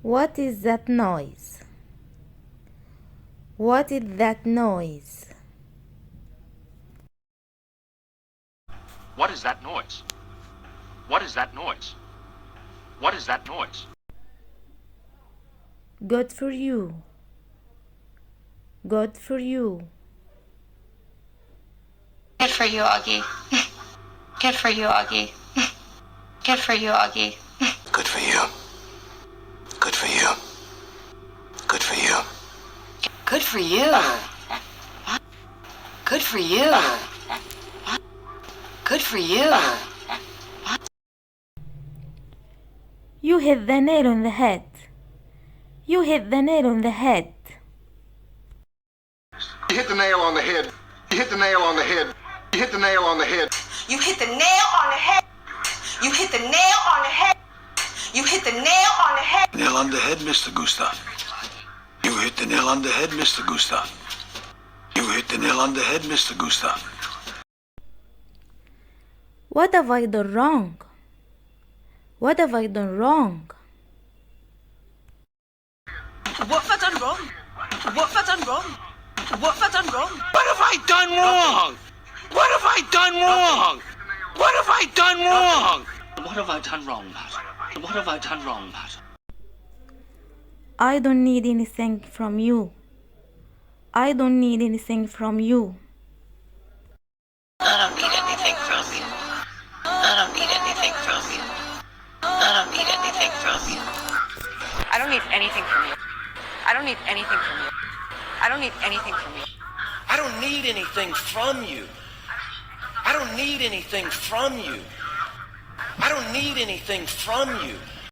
What is that noise? What is that noise? What is that noise? What is that noise? What is that noise? Good for you. Good for you. Good for you, Augie. Good for you, Augie. Good for you, Augie. Good for you. Good for you. Good for you. Good for you. Good for you. Good for you. You hit the nail on the head. You hit the nail on the head. You hit the nail on the head. You hit the nail on the head. You hit the nail on the head. You hit the nail on the head. You hit the nail on the head. You hit the nail on the head. Nail on the head, Mr. Gustav. You hit the nail on the head, Mr. Gustav. You hit the nail on the head, Mr. Gustav. What have I done wrong? What have I done wrong? What have I done wrong? What have I done wrong? What have I done wrong? What have I done wrong? What have I done wrong? What have I done wrong? What have I done wrong, Pat? What have I done wrong, Pat? I don't need anything from you. I don't need anything from you. I don't need anything from you. I don't need anything from you. I don't need anything from you. I don't need anything from you. I don't need anything from you. I don't need anything from you. I don't need anything from you. I don't need anything from you. I don't need anything from you.